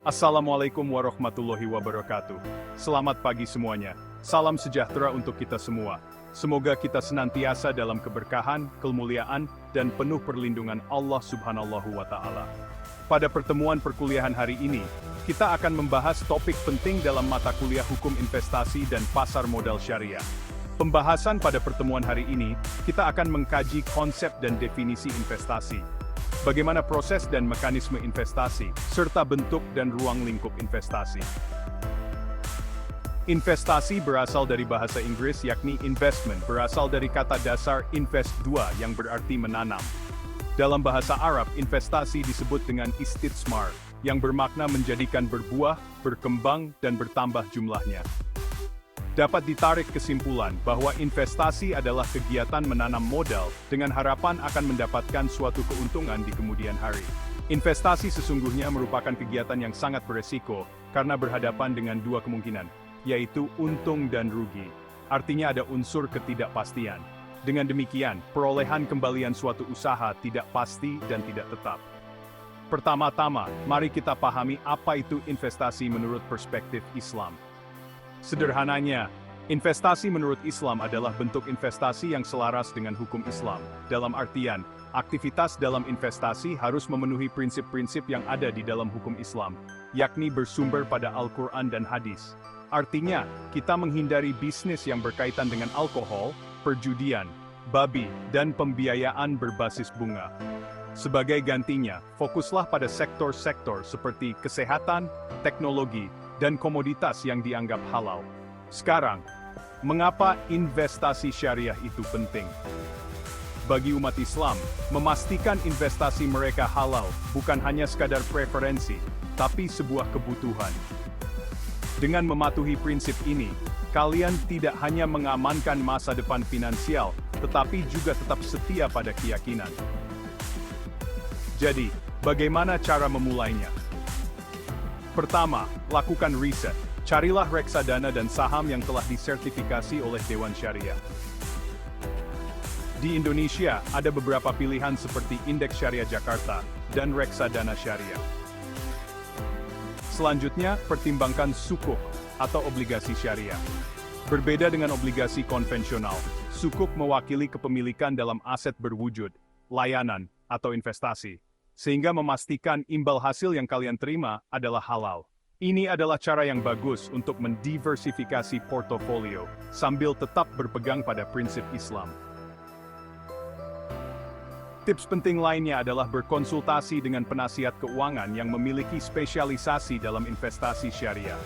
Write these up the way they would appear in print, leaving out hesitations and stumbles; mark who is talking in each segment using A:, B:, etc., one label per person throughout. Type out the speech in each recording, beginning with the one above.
A: Assalamualaikum warahmatullahi wabarakatuh. Selamat pagi semuanya. Salam sejahtera untuk kita semua. Semoga kita senantiasa dalam keberkahan, kemuliaan, dan penuh perlindungan Allah Subhanahu wa Ta'ala. Pada pertemuan perkuliahan hari ini, kita akan membahas topik penting dalam mata kuliah Hukum Investasi dan Pasar Modal Syariah. Pembahasan pada pertemuan hari ini, kita akan mengkaji konsep dan definisi investasi. Bagaimana proses dan mekanisme investasi, serta bentuk dan ruang lingkup investasi. Investasi berasal dari bahasa Inggris yakni investment, berasal dari kata dasar invest dua yang berarti menanam. Dalam bahasa Arab, investasi disebut dengan istitsmar, yang bermakna menjadikan berbuah, berkembang, dan bertambah jumlahnya. Dapat ditarik kesimpulan bahwa investasi adalah kegiatan menanam modal dengan harapan akan mendapatkan suatu keuntungan di kemudian hari. Investasi sesungguhnya merupakan kegiatan yang sangat beresiko karena berhadapan dengan dua kemungkinan, yaitu untung dan rugi. Artinya ada unsur ketidakpastian. Dengan demikian, perolehan kembalian suatu usaha tidak pasti dan tidak tetap. Pertama-tama, mari kita pahami apa itu investasi menurut perspektif Islam. Sederhananya, investasi menurut Islam adalah bentuk investasi yang selaras dengan hukum Islam. Dalam artian, aktivitas dalam investasi harus memenuhi prinsip-prinsip yang ada di dalam hukum Islam, yakni bersumber pada Al-Quran dan hadis. Artinya, kita menghindari bisnis yang berkaitan dengan alkohol, perjudian, babi, dan pembiayaan berbasis bunga. Sebagai gantinya, fokuslah pada sektor-sektor seperti kesehatan, teknologi, dan komoditas yang dianggap halal. Sekarang, mengapa investasi syariah itu penting? Bagi umat Islam, memastikan investasi mereka halal bukan hanya sekadar preferensi, tapi sebuah kebutuhan. Dengan mematuhi prinsip ini, kalian tidak hanya mengamankan masa depan finansial, tetapi juga tetap setia pada keyakinan. Jadi, bagaimana cara memulainya? Pertama, lakukan riset. Carilah reksadana dan saham yang telah disertifikasi oleh Dewan Syariah. Di Indonesia, ada beberapa pilihan seperti Indeks Syariah Jakarta dan reksadana syariah. Selanjutnya, pertimbangkan sukuk atau obligasi syariah. Berbeda dengan obligasi konvensional, sukuk mewakili kepemilikan dalam aset berwujud, layanan, atau investasi, sehingga memastikan imbal hasil yang kalian terima adalah halal. Ini adalah cara yang bagus untuk mendiversifikasi portofolio, sambil tetap berpegang pada prinsip Islam. Tips penting lainnya adalah berkonsultasi dengan penasihat keuangan yang memiliki spesialisasi dalam investasi syariah.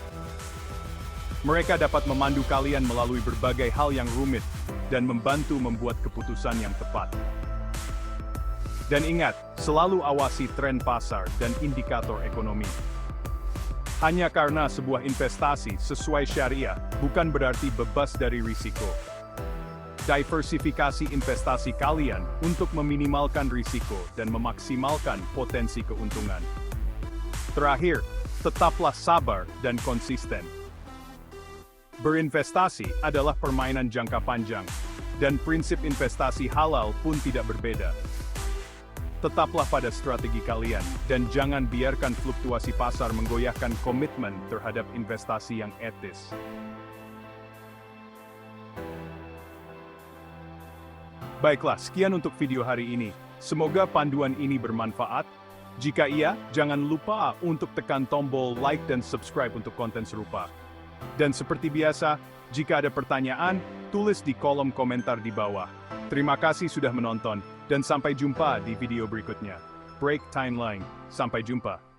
A: Mereka dapat memandu kalian melalui berbagai hal yang rumit, dan membantu membuat keputusan yang tepat. Dan ingat, selalu awasi tren pasar dan indikator ekonomi. Hanya karena sebuah investasi sesuai syariah, bukan berarti bebas dari risiko. Diversifikasi investasi kalian untuk meminimalkan risiko dan memaksimalkan potensi keuntungan. Terakhir, tetaplah sabar dan konsisten. Berinvestasi adalah permainan jangka panjang, dan prinsip investasi halal pun tidak berbeda. Tetaplah pada strategi kalian, dan jangan biarkan fluktuasi pasar menggoyahkan komitmen terhadap investasi yang etis. Baiklah, sekian untuk video hari ini. Semoga panduan ini bermanfaat. Jika iya, jangan lupa untuk tekan tombol like dan subscribe untuk konten serupa. Dan seperti biasa, jika ada pertanyaan, tulis di kolom komentar di bawah. Terima kasih sudah menonton, dan sampai jumpa di video berikutnya. Break Timeline. Sampai jumpa.